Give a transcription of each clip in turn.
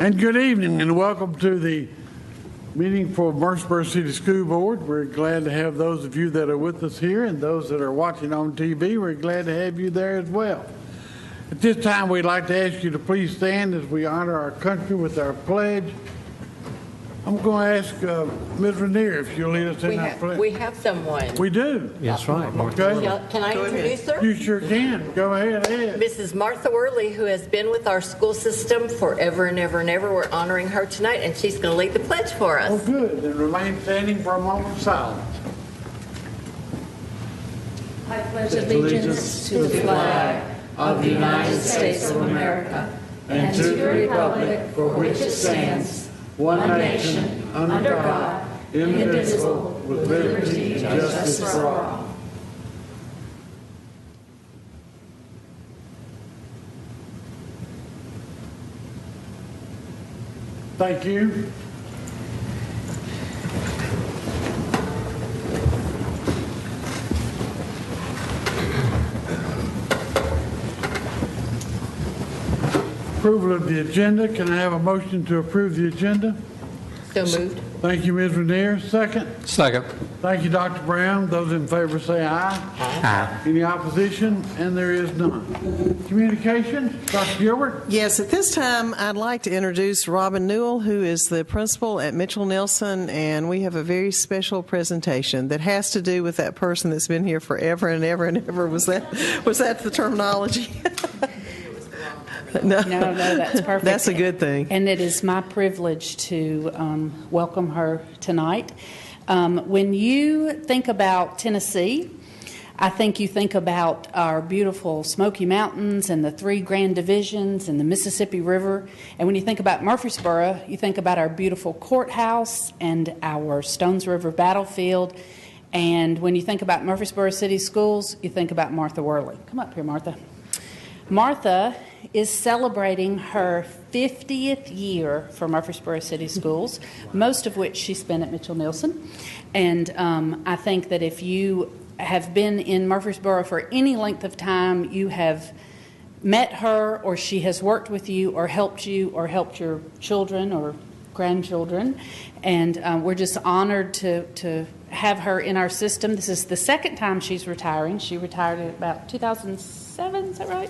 And good evening and welcome to the meeting for Murfreesboro City School Board. We're glad to have those of you that are with us here and those that are watching on TV. We're glad to have you there as well. At this time, we'd like to ask you to please stand as we honor our country with our pledge. I'm going to ask Ms. Rainier if you'll lead us in our pledge. We have someone. We do? Yes, right. Okay. Can I introduce her? You sure can. Go ahead. Mrs. Martha Worley, who has been with our school system forever and ever and ever. We're honoring her tonight, and she's going to lead the pledge for us. Oh, good. Then remain standing for a moment of silence. I pledge allegiance to the flag of the United States of America and to the republic for which it stands, one nation, under God, indivisible, with liberty and justice for all. Thank you. Approval of the agenda. Can I have a motion to approve the agenda? So moved. Thank you, Ms. Rainier. Second. Second. Thank you, Dr. Brown. Those in favor say aye. Aye. Any opposition? And there is none. Communications, Dr. Gilbert. Yes, at this time, I'd like to introduce Robin Newell, who is the principal at Mitchell Nelson, and we have a very special presentation that has to do with that person that's been here forever and ever and ever. Was that the terminology? No, that's perfect. That's a good thing. And it is my privilege to welcome her tonight. When you think about Tennessee, I think you think about our beautiful Smoky Mountains and the 3 Grand Divisions and the Mississippi River. And when you think about Murfreesboro, you think about our beautiful courthouse and our Stones River battlefield. And when you think about Murfreesboro City Schools, you think about Martha Worley. Come up here, Martha. Martha is celebrating her 50th year for Murfreesboro City Schools, most of which she spent at Mitchell Nelson. And I think that if you have been in Murfreesboro for any length of time, you have met her, or she has worked with you, or helped your children or grandchildren. And we're just honored to have her in our system. This is the second time she's retiring. She retired in about 2007, is that right?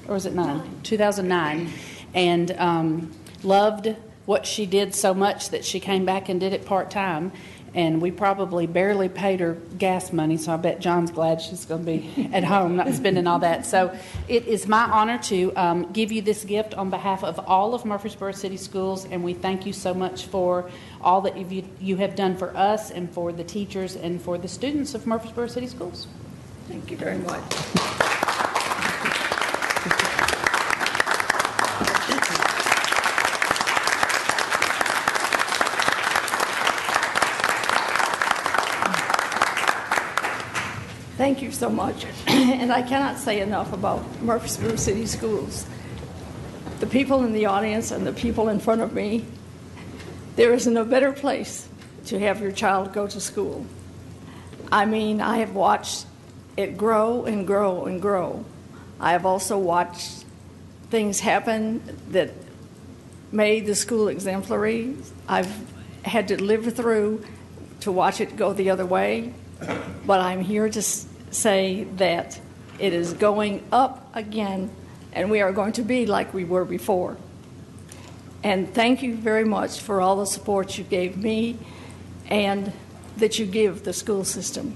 Or was it 2009. And loved what she did so much that she came back and did it part-time. And we probably barely paid her gas money, so I bet John's glad she's going to be at home, not spending all that. So it is my honor to give you this gift on behalf of all of Murfreesboro City Schools, and we thank you so much for all that you have done for us and for the teachers and for the students of Murfreesboro City Schools. Thank you very much. Thank you so much. And I cannot say enough about Murfreesboro City Schools. The people in the audience and the people in front of me, there isn't a better place to have your child go to school. I mean, I have watched it grow and grow and grow. I have also watched things happen that made the school exemplary. I've had to live through to watch it go the other way. But I'm here to say that it is going up again, and we are going to be like we were before. And thank you very much for all the support you gave me and that you give the school system.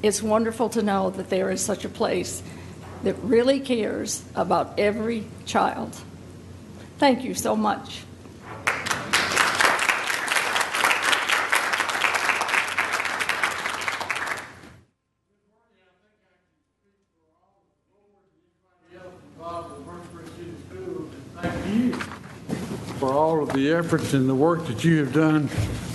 It's wonderful to know that there is such a place that really cares about every child. Thank you so much. For all of the efforts and the work that you have done,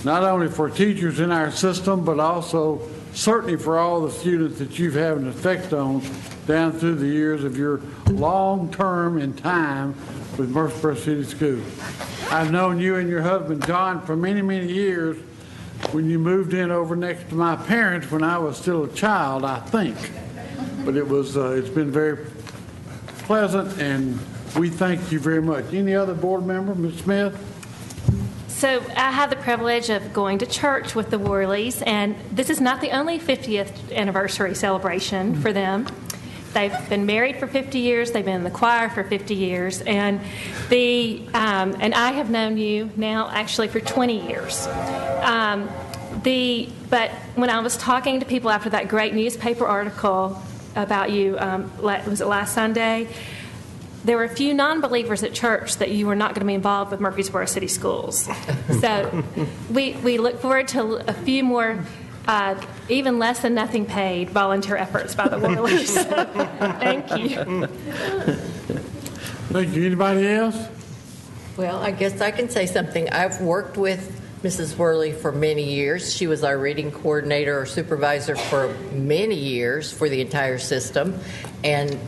not only for teachers in our system, but also certainly for all the students that you've had an effect on down through the years of your long term and time with Murfreesboro City Schools. I've known you and your husband, John, for many, many years when you moved in over next to my parents when I was still a child, I think. But it's been very pleasant and we thank you very much. Any other board member, Ms. Smith? So I have the privilege of going to church with the Worleys, and this is not the only 50th anniversary celebration for them. They've been married for 50 years. They've been in the choir for 50 years, and and I have known you now actually for 20 years. But when I was talking to people after that great newspaper article about you, was it last Sunday? There were a few non-believers at church that you were not going to be involved with Murfreesboro City Schools. So we look forward to a few more, even less than nothing paid, volunteer efforts by the Worleys. Thank you. Thank you. Anybody else? Well, I guess I can say something. I've worked with Mrs. Worley for many years. She was our reading coordinator or supervisor for many years for the entire system, and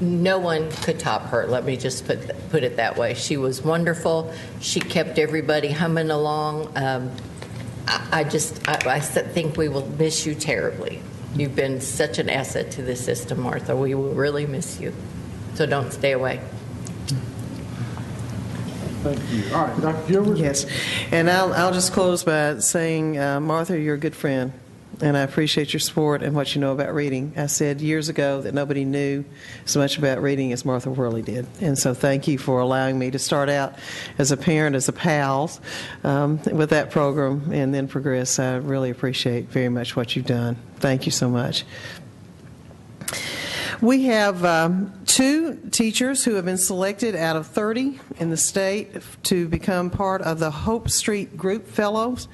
no one could top her. Let me just put it that way. She was wonderful. She kept everybody humming along. I think we will miss you terribly. You've been such an asset to this system, Martha. We will really miss you. So don't stay away. Thank you. All right, Dr. Gilbert? Yes. And I'll just close by saying, Martha, you're a good friend, and I appreciate your support and what you know about reading. I said years ago that nobody knew as much about reading as Martha Worley did. And so thank you for allowing me to start out as a parent, as a pal with that program, and then progress. I really appreciate very much what you've done. Thank you so much. We have 2 teachers who have been selected out of 30 in the state to become part of the Hope Street Group Fellows.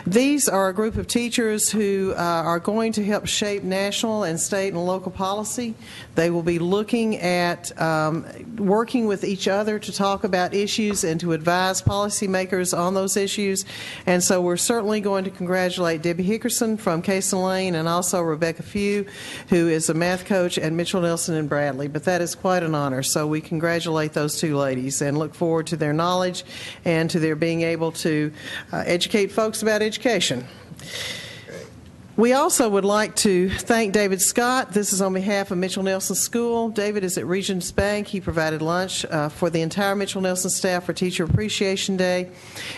These are a group of teachers who are going to help shape national and state and local policy. They will be looking at working with each other to talk about issues and to advise policymakers on those issues. And so we're certainly going to congratulate Debbie Hickerson from Cason Lane and also Rebecca Few, who is a math coach at Mitchell Nelson and Bradley. But that is quite an honor. So we congratulate those 2 ladies and look forward to their knowledge and to their being able to educate folks about education. We also would like to thank David Scott. This is on behalf of Mitchell Nelson School. David is at Regions Bank. He provided lunch for the entire Mitchell Nelson staff for Teacher Appreciation Day.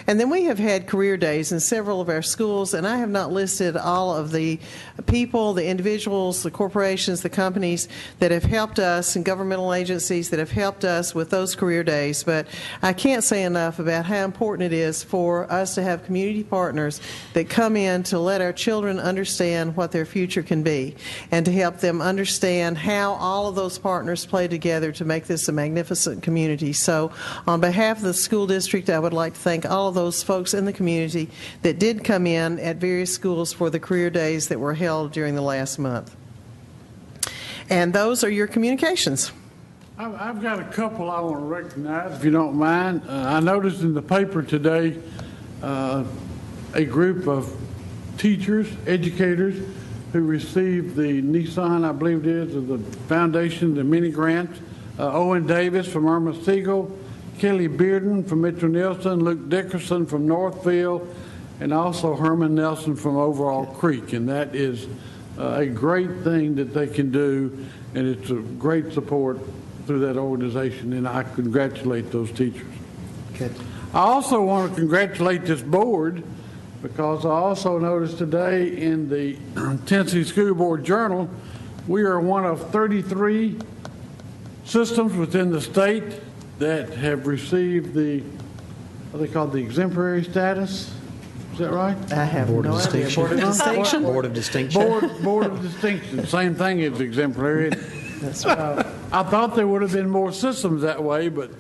And then we have had career days in several of our schools, and I have not listed all of the people, the individuals, the corporations, the companies that have helped us, and governmental agencies that have helped us with those career days. But I can't say enough about how important it is for us to have community partners that come in to let our children understand what their future can be and to help them understand how all of those partners play together to make this a magnificent community. So on behalf of the school district, I would like to thank all of those folks in the community that did come in at various schools for the career days that were held during the last month. And those are your communications. I've got a couple I want to recognize, if you don't mind. I noticed in the paper today a group of teachers, educators who received the Nissan, I believe it is, of the foundation, the mini grants. Owen Davis from Irma Siegel, Kelly Bearden from Mitchell Nelson, Luke Dickerson from Northfield, and also Herman Nelson from Overall Creek. And that is a great thing that they can do, and it's a great support through that organization, and I congratulate those teachers. Good. I also want to congratulate this board, because I also noticed today in the Tennessee School Board Journal, we are one of 33 systems within the state that have received the, what they call the exemplary status. Is that right? I have no idea. Board of Distinction? Board of Distinction. Board of Distinction. Same thing as exemplary. That's right. I thought there would have been more systems that way, but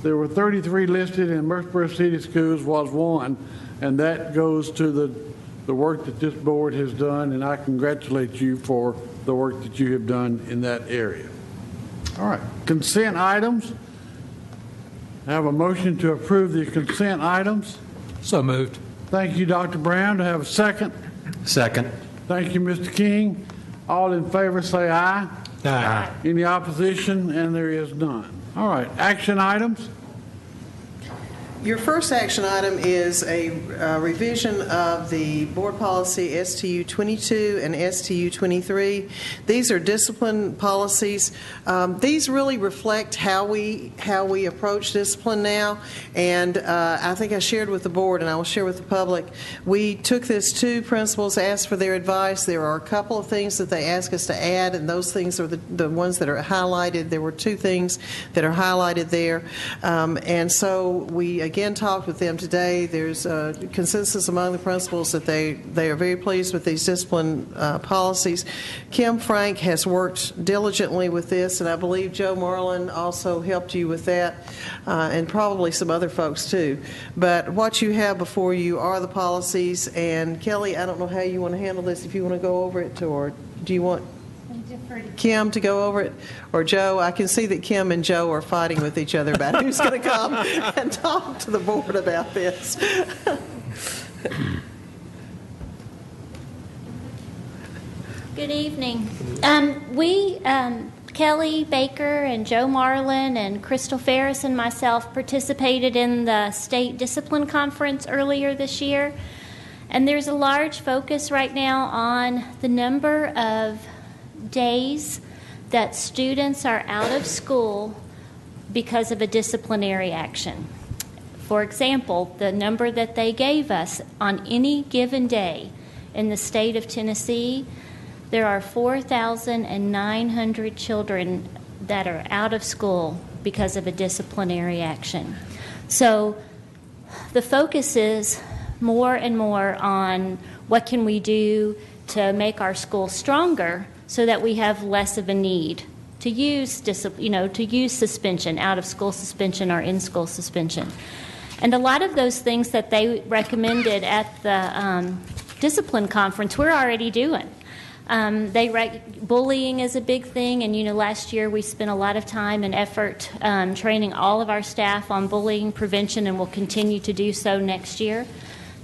there were 33 listed, and Murfreesboro City Schools was one. And that goes to the work that this board has done, and I congratulate you for the work that you have done in that area. All right, consent items. I have a motion to approve the consent items. So moved. Thank you, Dr. Brown. Do I have a second? Second. Thank you, Mr. King. All in favor say aye. Aye. Any opposition? And there is none. All right, action items. Your first action item is a revision of the board policy STU 22 and STU 23. These are discipline policies. These really reflect how we approach discipline now, and I think I shared with the board, and I will share with the public. We took this to principals, asked for their advice. There are a couple of things that they asked us to add, and those things are the ones that are highlighted. There were 2 things that are highlighted there, and so we again talked with them today. There's a consensus among the principals that they are very pleased with these discipline policies. Kim Frank has worked diligently with this, and I believe Joe Marlin also helped you with that, and probably some other folks too. But what you have before you are the policies, and Kelly, I don't know how you want to handle this, if you want to go over it, or do you want Kim to go over it, or Joe? I can see that Kim and Joe are fighting with each other about who's going to come and talk to the board about this. Good evening. Kelly Baker and Joe Marlin and Crystal Ferris and myself participated in the state discipline conference earlier this year. And there's a large focus right now on the number of days that students are out of school because of a disciplinary action. For example, the number that they gave us on any given day in the state of Tennessee, there are 4,900 children that are out of school because of a disciplinary action. So the focus is more and more on what can we do to make our school stronger so that we have less of a need to use suspension, out of school suspension or in school suspension. And a lot of those things that they recommended at the discipline conference we're already doing. Bullying is a big thing, and last year we spent a lot of time and effort training all of our staff on bullying prevention, and will continue to do so next year.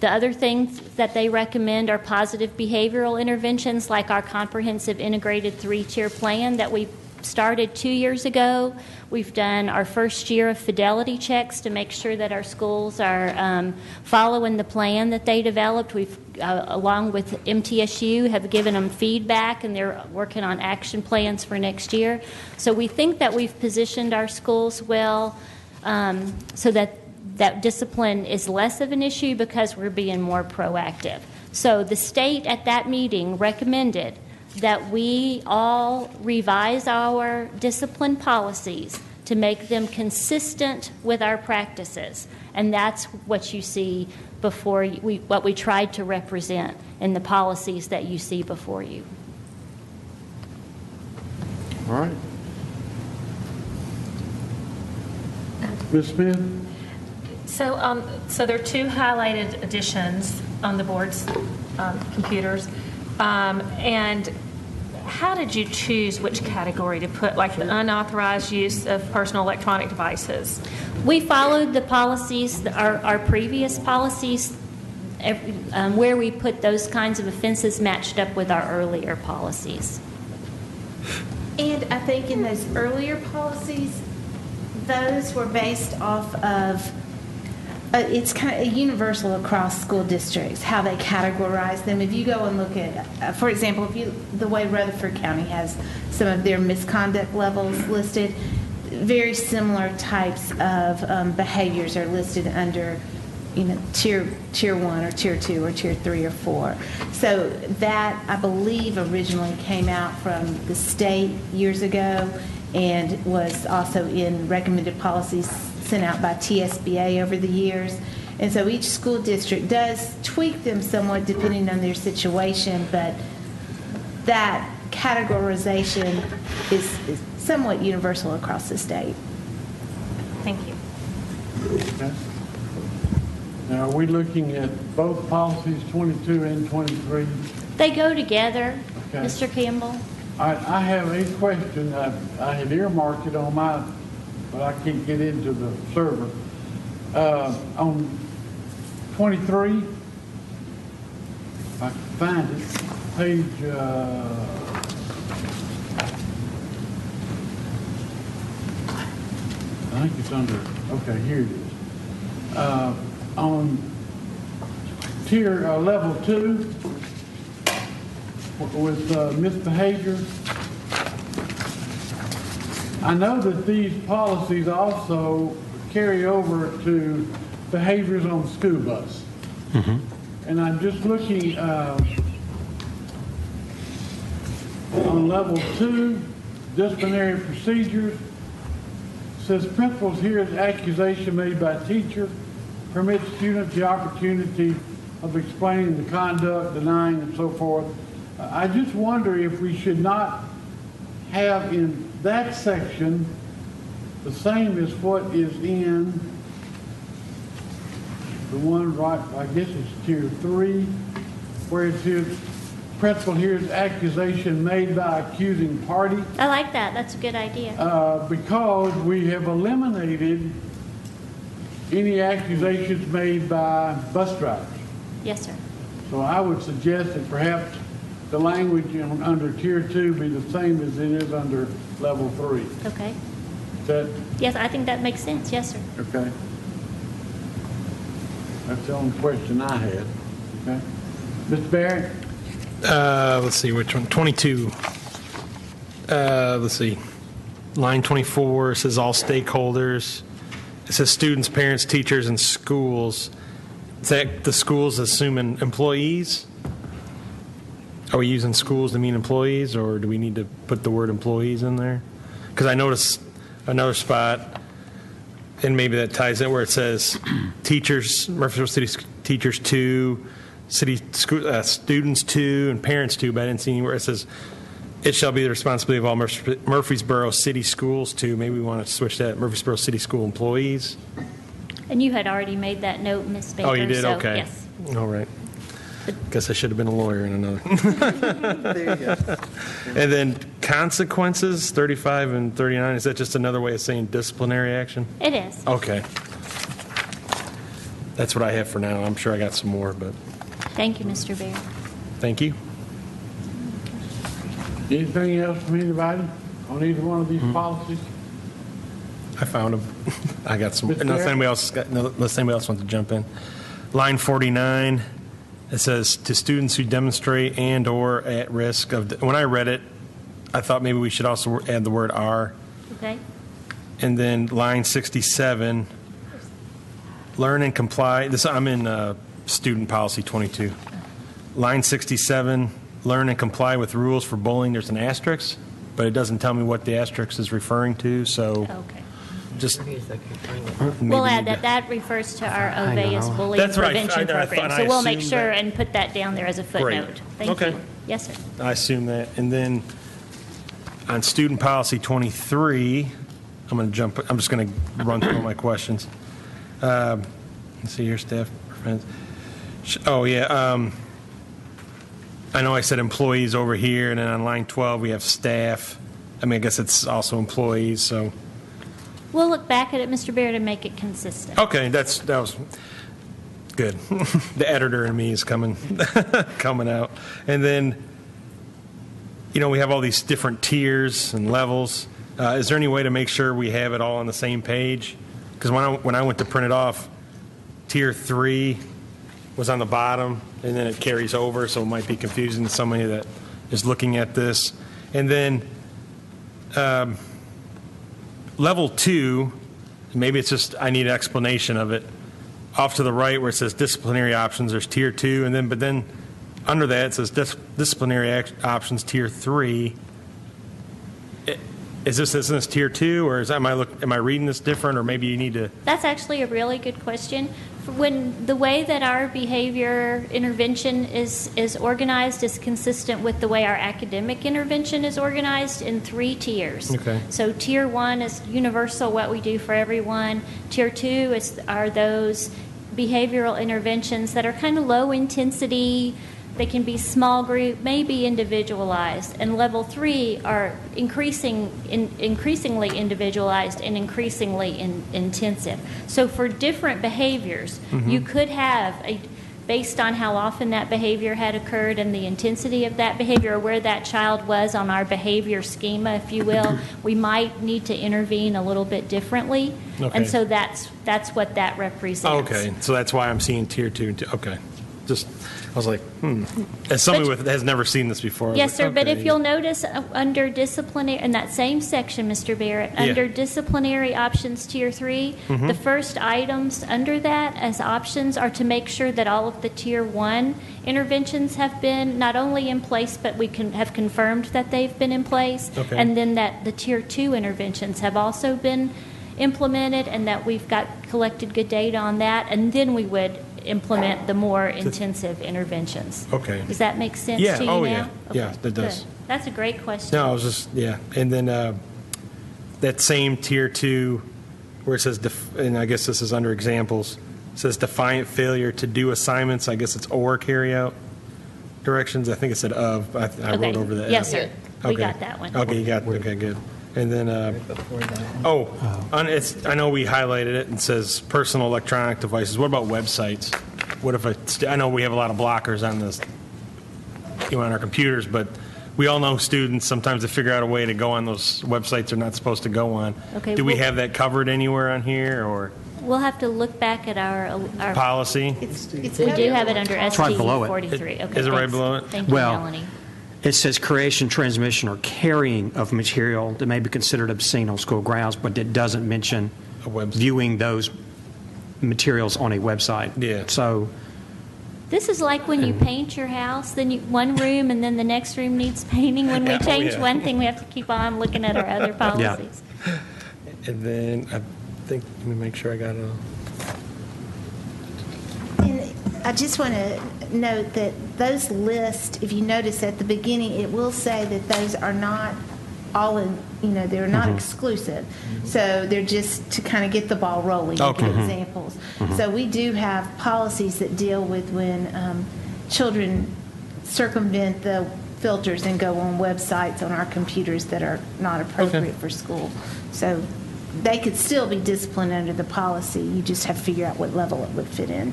The other things that they recommend are positive behavioral interventions, like our comprehensive integrated 3-tier plan that we started 2 years ago. We've done our first year of fidelity checks to make sure that our schools are following the plan that they developed. We've, along with MTSU, have given them feedback, and they're working on action plans for next year. So we think that we've positioned our schools well so that discipline is less of an issue because we're being more proactive. So the state at that meeting recommended that we all revise our discipline policies to make them consistent with our practices. And that's what you see before you, what we tried to represent in the policies that you see before you. All right. Ms. Smith? So there are 2 highlighted additions on the board's computers. And how did you choose which category to put, like the unauthorized use of personal electronic devices? We followed the policies, our previous policies, where we put those kinds of offenses matched up with our earlier policies. And I think in those earlier policies, those were based off of it's kind of universal across school districts, how they categorize them. If you go and look at, for example, the way Rutherford County has some of their misconduct levels listed, very similar types of behaviors are listed under, tier 1 or tier 2 or tier 3 or 4. So that, I believe, originally came out from the state years ago and was also in recommended policies sent out by TSBA over the years. And so each school district does tweak them somewhat depending on their situation, but that categorization is somewhat universal across the state. Thank you. Okay. Now, are we looking at both policies, 22 and 23? They go together, Okay. Mr. Campbell. I have a question. I had earmarked it on my, but I can't get into the server. On 23, if I can find it, page, I think it's under, okay, here it is. on tier level 2 with misbehavior. I know that these policies also carry over to behaviors on the school bus. And I'm just looking on level 2, disciplinary procedures. Says principals hears accusation made by teacher, permits students the opportunity of explaining the conduct, denying, and so forth. I just wonder if we should not have in that section the same as what is in the one right, I guess it's tier 3, where it says principal hears accusation made by accusing party. I like that. That's a good idea. Because we have eliminated any accusations made by bus drivers. Yes, sir. So I would suggest that perhaps the language under tier 2 be the same as it is under level 3. Okay. Is that Yes, I think that makes sense. Yes, sir. okay? That's the only question I had. Okay, Mr. Barrett. Let's see, which one? 22. Let's see. Line 24 says all stakeholders. It says students, parents, teachers, and schools. Is that the schools assuming employees? Are we using schools to mean employees, or do we need to put the word employees in there? Because I noticed another spot, and maybe that ties in where it says teachers, Murfreesboro City teachers 2, city school, students 2, and parents 2, but I didn't see anywhere it says it shall be the responsibility of all Murfreesboro City schools 2. Maybe we want to switch that, Murfreesboro City school employees. And you had already made that note, Ms. Baker. Oh, you did? So, Okay. Yes. All right. Guess I should have been a lawyer in another. There you go. And then consequences, 35 and 39, is that just another way of saying disciplinary action? It is. Okay. That's what I have for now. I'm sure I got some more, but Thank you, Mr. Bear. thank you. Anything else from anybody on either one of these policies? I found them. I got some. Mr. Unless Barrett? anybody else wants to jump in. Line 49, it says to students who demonstrate and or at risk of. When I read it, I thought maybe we should also add the word are. Okay. And then line 67, learn and comply. This I'm in student policy 22. Line 67, learn and comply with rules for bullying. There's an asterisk, but it doesn't tell me what the asterisk is referring to. So Okay. just He's like, We'll add need to- that. That refers to our OVEA's bullying That's what I prevention thought, program. and So I we'll make assumed sure that. and put that down there as a Great. footnote. Thank Okay. you. Yes, sir. I assume that. And then on student policy 23, I'm going to jump. I'm just going to run through my questions. Let's see here, staff. Friends. Oh yeah. I know I said employees over here, and then on line 12 we have staff. I mean, I guess it's also employees. So We'll look back at it, Mr. Baird, and make it consistent. okay, that was good. The editor in me is coming out, and then we have all these different tiers and levels. Is there any way to make sure we have it all on the same page? Because when I went to print it off, tier 3 was on the bottom, and then it carries over, so it might be confusing to somebody that is looking at this. And then level 2, maybe it's just I need an explanation of it. Off to the right where it says disciplinary options, there's tier 2, but then under that it says disciplinary options tier 3. Isn't this tier 2, or am I reading this different, or maybe you need to? That's actually a really good question. When the way that our behavior intervention is organized is consistent with the way our academic intervention is organized in 3 tiers. Okay. So tier 1 is universal, what we do for everyone. Tier 2 are those behavioral interventions that are kind of low intensity. They can be small group, maybe individualized, and level 3 are increasingly individualized and increasingly intensive. So for different behaviors, you could have based on how often that behavior had occurred and the intensity of that behavior, or where that child was on our behavior schema, if you will, we might need to intervene a little bit differently. Okay. And so that's what that represents. Okay, so that's why I'm seeing tier 2 and okay. Just, I was like, As somebody that has never seen this before. I was Yes, like, sir, but if okay. you'll notice under disciplinary, in that same section, Mr. Barrett, Yeah. under disciplinary options tier 3, the first items under that as options are to make sure that all of the tier 1 interventions have been not only in place, but we can have confirmed that they've been in place. Okay. And then that the tier 2 interventions have also been implemented, and that we've got collected good data on that, and then we would implement the more intensive interventions. Okay. Does that make sense Yeah, to you oh, now? yeah. Yeah, Okay, that does. good. That's a great question. No, I was just, yeah. And then that same tier 2, where it says, and I guess this is under examples, it says defiant failure to do assignments. I guess it's or carry out directions. I think it said of. I Okay. wrote over the Yes, F. sir. We Okay. got that one. Okay, you got okay, good. And then, I know we highlighted it and says personal electronic devices. What about websites? What if I know we have a lot of blockers on this, on our computers, but we all know students sometimes they figure out a way to go on those websites they're not supposed to go on. Okay, Do we well- have that covered anywhere on here or We'll have to look back at our policy? we do have it under It's right below STU it. 43. Okay, Is it right thanks. below it? Thank you, Well, Melanie. It says creation, transmission, or carrying of material that may be considered obscene on school grounds, but it doesn't mention A website. viewing those materials on a website. Yeah. So, This is like when you paint your house, then one room and then the next room needs painting. When we Yeah, oh, change yeah. one thing, we have to keep on looking at our other policies. And then I think, let me make sure I got it all. And I just want to note that those lists, if you notice at the beginning, it will say that those are not all in, they're not exclusive. So they're just to kind of get the ball rolling, to Okay. give examples. So we do have policies that deal with when children circumvent the filters and go on websites on our computers that are not appropriate for school. So they could still be disciplined under the policy. You just have to figure out what level it would fit in.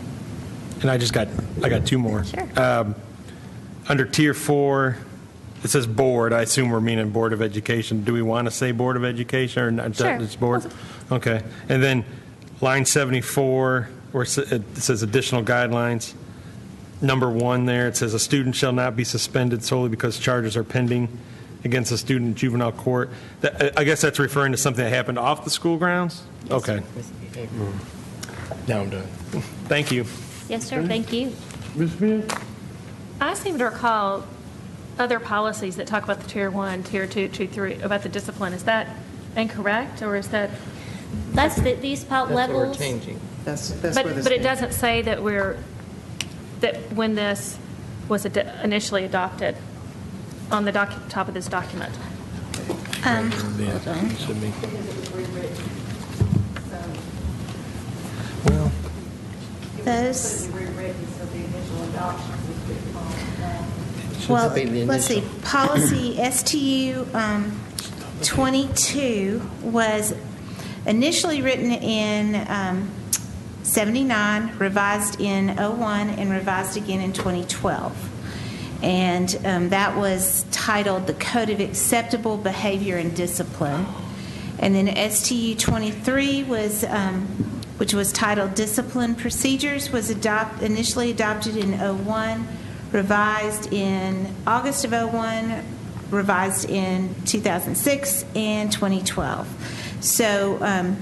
And I got two more. Sure. Under tier 4, it says board. I assume we're meaning Board of Education. Do we want to say Board of Education or not? Sure. It's board? Okay. And then line 74, where it says additional guidelines. Number 1 there, it says a student shall not be suspended solely because charges are pending against a student in juvenile court. I guess that's referring to something that happened off the school grounds? Okay. Now I'm done. Thank you. Yes, sir. Thank you. Ms. Smith? I seem to recall other policies that talk about the tier 1, tier 2, tier 3, about the discipline. Is that incorrect, or is that? That's these levels. That's But where this it doesn't say that that when this was initially adopted on the top of this document. Hold on. Should be. Well, Those. Well, let's see, policy STU 22 was initially written in 79, revised in 01, and revised again in 2012. And that was titled The Code of Acceptable Behavior and Discipline. And then STU 23 was, which was titled Discipline Procedures, was initially adopted in 01, revised in August of 01, revised in 2006 and 2012. So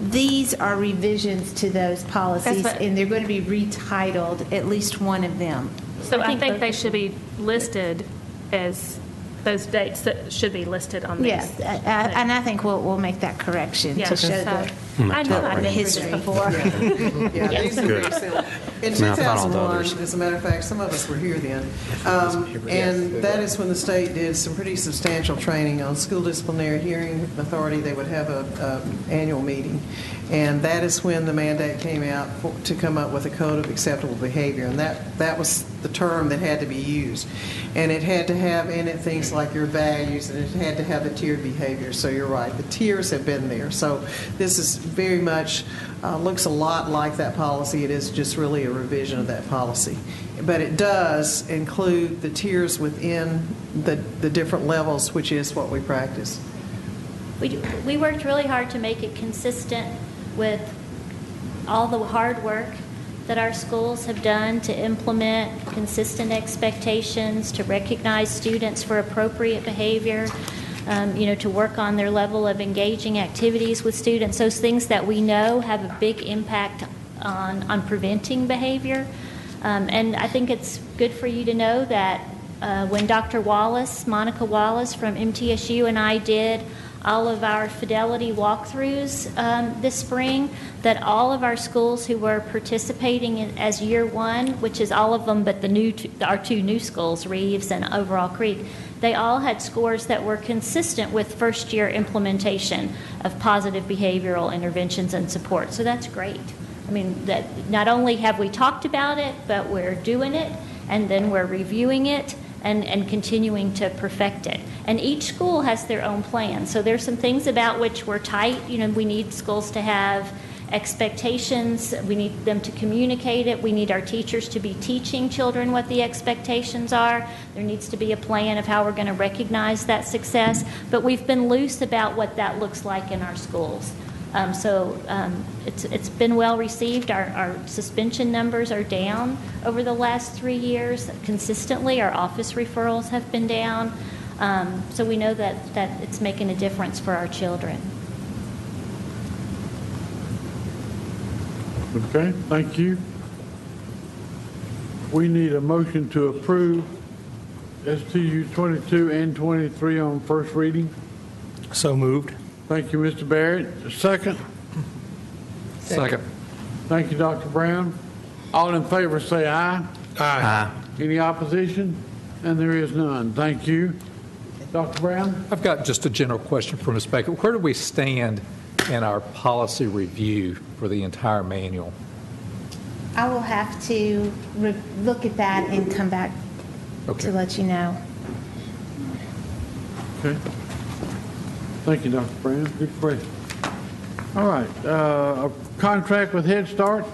these are revisions to those policies, and they're going to be retitled, at least one of them. So I think they should be listed as those dates that should be listed on these. Yes, and I think we'll make that correction Yeah, to show the I know I've been through this history. before. Yeah, these are very similar. In I thought all the 2001, others. as a matter of fact, some of us were here then, and that is when the state did some pretty substantial training on school disciplinary hearing authority. They would have a annual meeting, And that is when the mandate came out to come up with a code of acceptable behavior. And that was the term that had to be used. And it had to have in it things like your values, and it had to have the tiered behavior. So you're right, the tiers have been there. So this is very much, looks a lot like that policy. It is just really a revision of that policy. But it does include the tiers within the different levels, which is what we practice. We worked really hard to make it consistent with all the hard work that our schools have done to implement consistent expectations, to recognize students for appropriate behavior, to work on their level of engaging activities with students, those things that we know have a big impact on preventing behavior. And I think it's good for you to know that when Dr. Wallace, Monica Wallace from MTSU, and I did all of our fidelity walkthroughs this spring, that all of our schools who were participating as year one, which is all of them but our two new schools, Reeves and Overall Creek, they all had scores that were consistent with first year implementation of positive behavioral interventions and support. So that's great. I mean, that not only have we talked about it, but we're doing it, and then we're reviewing it and continuing to perfect it. And each school has their own plan. So there's some things about which we're tight. We need schools to have expectations. We need them to communicate it. We need our teachers to be teaching children what the expectations are. There needs to be a plan of how we're going to recognize that success. But we've been loose about what that looks like in our schools. It's been well received. Our suspension numbers are down over the last 3 years. Consistently, our office referrals have been down. So we know that it's making a difference for our children. Okay, thank you. We need a motion to approve STU 22 and 23 on first reading. So moved. Thank you, Mr. Barrett. Second? Second. Thank you, Dr. Brown. All in favor say aye. Aye. Any opposition? And there is none. Thank you. Dr. Brown? I've got just a general question for Ms. Baker. Where do we stand in our policy review for the entire manual? I will have to look at that and come back to let you know. Okay. Thank you, Dr. Brown. Good question. All right. A contract with Head Start?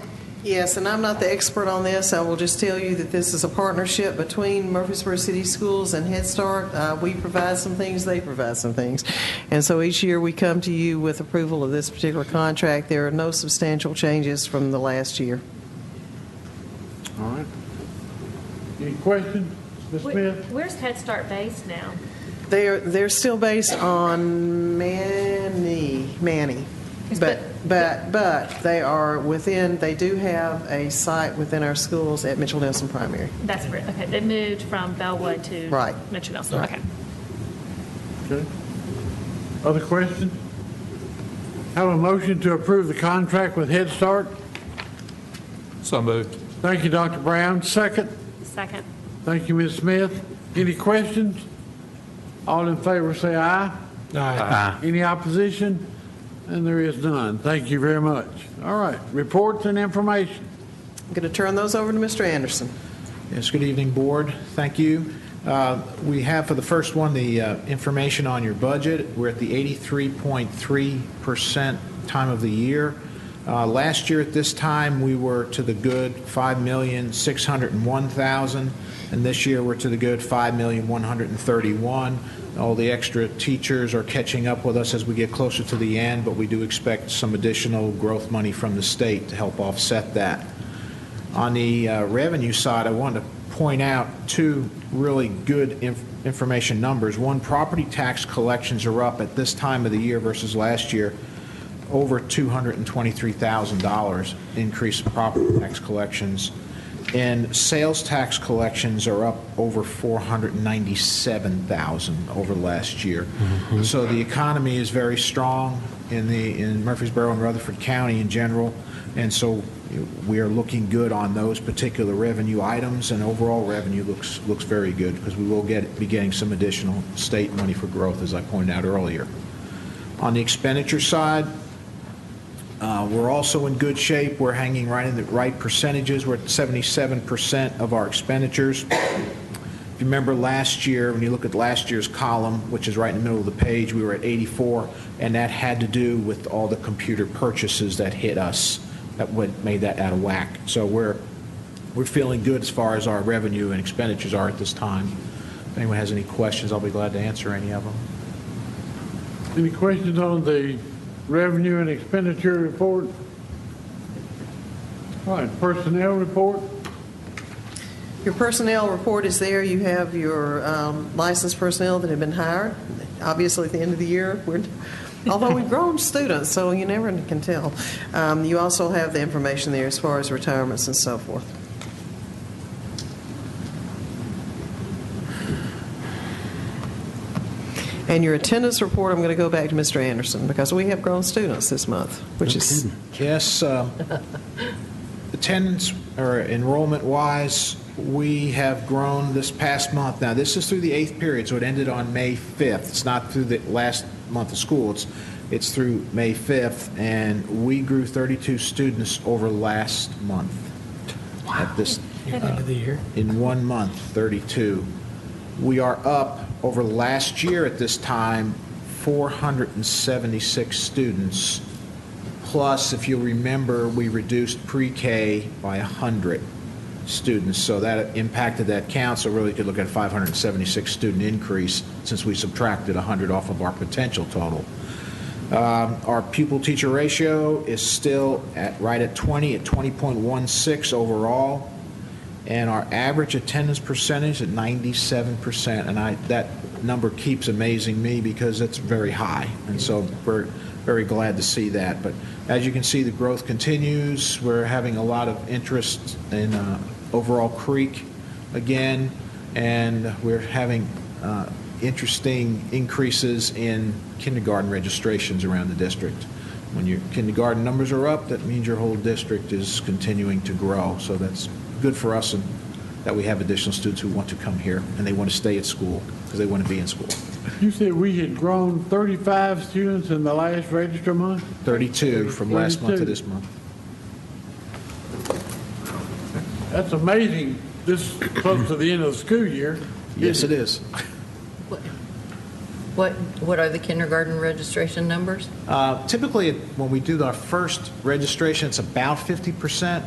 Yes, and I'm not the expert on this. I will just tell you that this is a partnership between Murfreesboro City Schools and Head Start. We provide some things, they provide some things. And so each year we come to you with approval of this particular contract. There are no substantial changes from the last year. All right. Any questions? Ms. Smith? Where's Head Start based now? They're still based on Manny. But they are within, they do have a site within our schools at Mitchell Nelson Primary. That's right. Okay. They moved from Bellwood to Mitchell Nelson. Right. Okay. Okay. Other questions? Have a motion to approve the contract with Head Start? So moved. Thank you, Dr. Brown. Second? Second. Thank you, Ms. Smith. Any questions? All in favor say aye. Aye. Any opposition? And there is none. Thank you very much. All right. Reports and information. I'm going to turn those over to Mr. Anderson. Yes, good evening, Board. Thank you. We have for the first one the information on your budget. We're at the 83.3% time of the year. Last year at this time, we were to the good $5,601,000, and this year we're to the good $5,131,000. All the extra teachers are catching up with us as we get closer to the end, but we do expect some additional growth money from the state to help offset that. On the revenue side, I wanted to point out two really good information numbers. One, property tax collections are up at this time of the year versus last year, over $223,000 increase in property tax collections. And sales tax collections are up over $497,000 over last year. Mm-hmm. So the economy is very strong in Murfreesboro and Rutherford County in general, and so we are looking good on those particular revenue items, and overall revenue looks very good because we will be getting some additional state money for growth, as I pointed out earlier. On the expenditure side, We're also in good shape. We're hanging right in the right percentages. We're at 77% of our expenditures. If you remember last year, when you look at last year's column, which is right in the middle of the page, we were at 84, and that had to do with all the computer purchases that hit us that made that out of whack. So we're feeling good as far as our revenue and expenditures are at this time. If anyone has any questions, I'll be glad to answer any of them. Any questions on the revenue and expenditure report? All right, personnel report. Your personnel report is there. You have your licensed personnel that have been hired. Obviously, at the end of the year, although we've grown students, so you never can tell. You also have the information there as far as retirements and so forth. And your attendance report, I'm going to go back to Mr. Anderson because we have grown students this month, which is... Yes, attendance or enrollment-wise, we have grown this past month. Now, this is through the 8th period, so it ended on May 5th. It's not through the last month of school. It's through May 5th, and we grew 32 students over last month. Wow. At this end of the year. In 1 month, 32. We are up over last year at this time, 476 students. Plus, if you'll remember, we reduced pre-K by 100 students, so that impacted that count. So really, you could look at a 576 student increase since we subtracted 100 off of our potential total. Our pupil-teacher ratio is still right at 20, at 20.16 overall. And our average attendance percentage at 97%, and that number keeps amazing me because it's very high, and so we're very glad to see that. But as you can see, the growth continues. We're having a lot of interest in overall Creek again, and we're having interesting increases in kindergarten registrations around the district. When your kindergarten numbers are up, that means your whole district is continuing to grow, so that's good for us, and that we have additional students who want to come here and they want to stay at school because they want to be in school. You said we had grown 35 students in the last register month? 32 from last month to this month. That's amazing, this close to the end of the school year. Yes, it is. What are the kindergarten registration numbers? Typically, when we do our first registration, it's about 50%.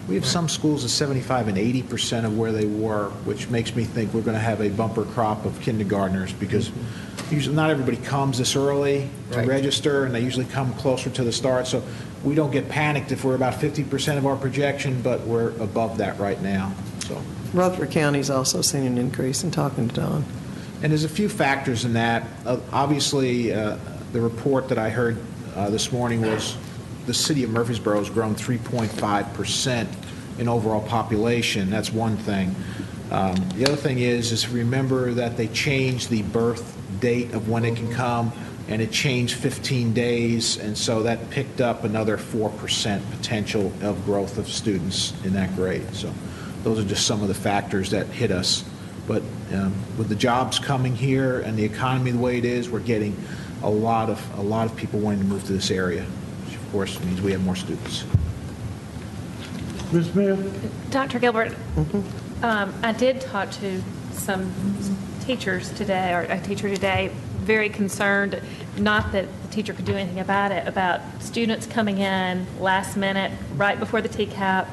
We have some schools at 75 and 80% of where they were, which makes me think we're going to have a bumper crop of kindergartners because usually not everybody comes this early to register, and they usually come closer to the start. So we don't get panicked if we're about 50% of our projection, but we're above that right now. So Rutherford County's also seen an increase in talking to Don. And there's a few factors in that. Obviously, the report that I heard this morning was the city of Murfreesboro has grown 3.5% in overall population. That's one thing. The other thing is remember that they changed the birth date of when it can come, and it changed 15 days, and so that picked up another 4% potential of growth of students in that grade. So those are just some of the factors that hit us. But with the jobs coming here and the economy the way it is, we're getting a lot of people wanting to move to this area, which of course means we have more students. Ms. Smith? Dr. Gilbert, I did talk to some teachers today, or a teacher today, very concerned, not that the teacher could do anything about it, about students coming in last minute, right before the TCAP,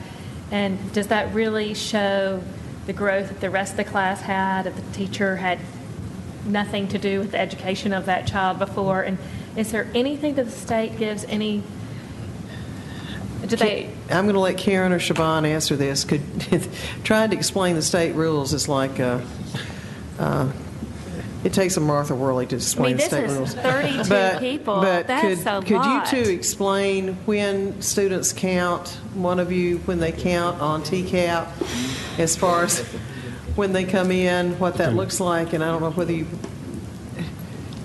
and does that really show the growth that the rest of the class had, if the teacher had nothing to do with the education of that child before? And is there anything that the state gives any, do they? I'm going to let Karen or Siobhan answer this. Trying to explain the state rules is like, it takes a Martha Worley to explain the state rules. This is 32 people. But That's a lot. could you two explain when students count, one of you, when they count on TCAP, as far as when they come in, what that looks like? And I don't know whether you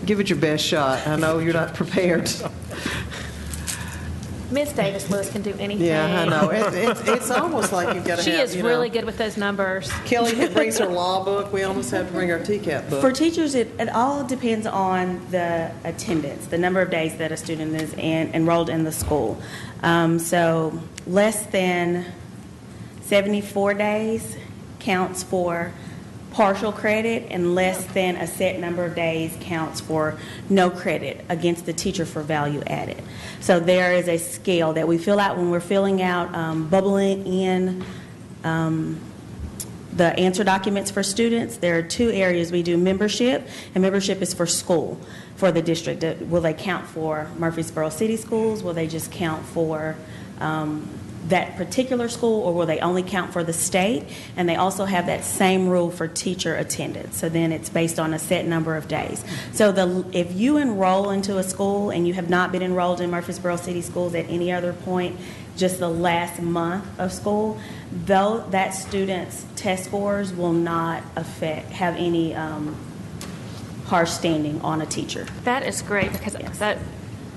give it your best shot. I know you're not prepared. Ms. Davis Lewis can do anything. Yeah, I know. It's almost like you've got to She have, is really good with those numbers. Kelly brings her law book. We almost have to bring our TCAP book. For teachers, it all depends on the attendance, the number of days that a student is enrolled in the school. So less than 74 days counts for partial credit, and less than a set number of days counts for no credit against the teacher for value added. So there is a scale that we fill out when we're filling out, bubbling in the answer documents for students. There are two areas we do membership, and membership is for school, for the district. Will they count for Murfreesboro City Schools? Will they just count for that particular school, or will they only count for the state? And they also have that same rule for teacher attendance. So then it's based on a set number of days. So if you enroll into a school and you have not been enrolled in Murfreesboro City Schools at any other point, just the last month of school, though that student's test scores will not have any harsh standing on a teacher. That is great, because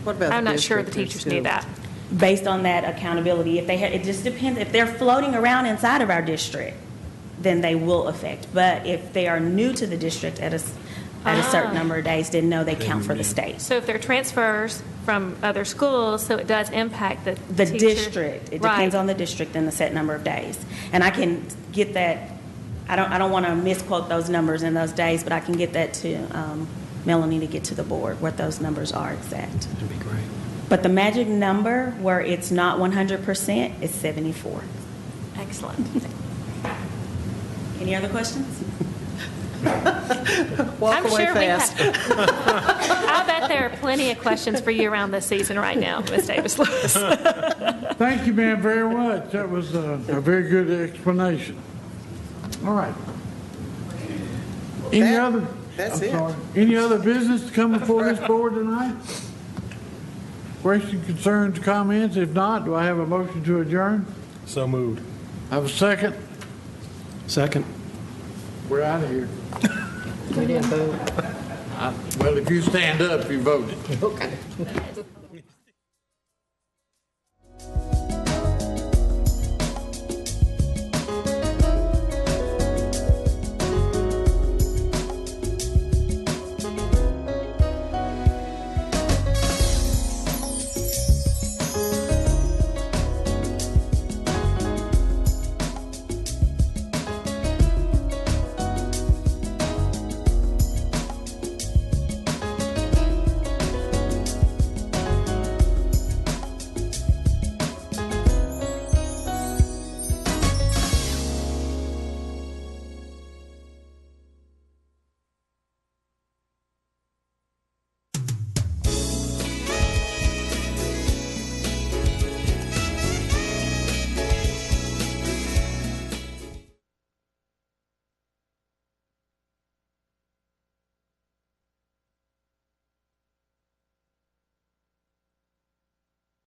What about I'm the not sure the district teachers school? need that. Based on that accountability, it just depends. If they're floating around inside of our district, then they will affect. But if they are new to the district at a certain number of days, then no, they count for the state. So if they're transfers from other schools, so it does impact the teacher. District. It depends on the district and the set number of days. And I can get that. I don't want to misquote those numbers in those days, but I can get that to Melanie to get to the board what those numbers are exact. That'd be great. But the magic number where it's not 100% is 74. Excellent. Any other questions? Walk I'm away sure fast. I bet there are plenty of questions for you around this season right now, Ms. Davis Lewis. Thank you, ma'am, very much. That was a very good explanation. All right. That's it. Any other business to come before this board tonight? Questions, concerns, comments? If not, do I have a motion to adjourn? So moved. Have a second? Second. We're out of here. We didn't vote. Well, if you stand up, you voted. Okay.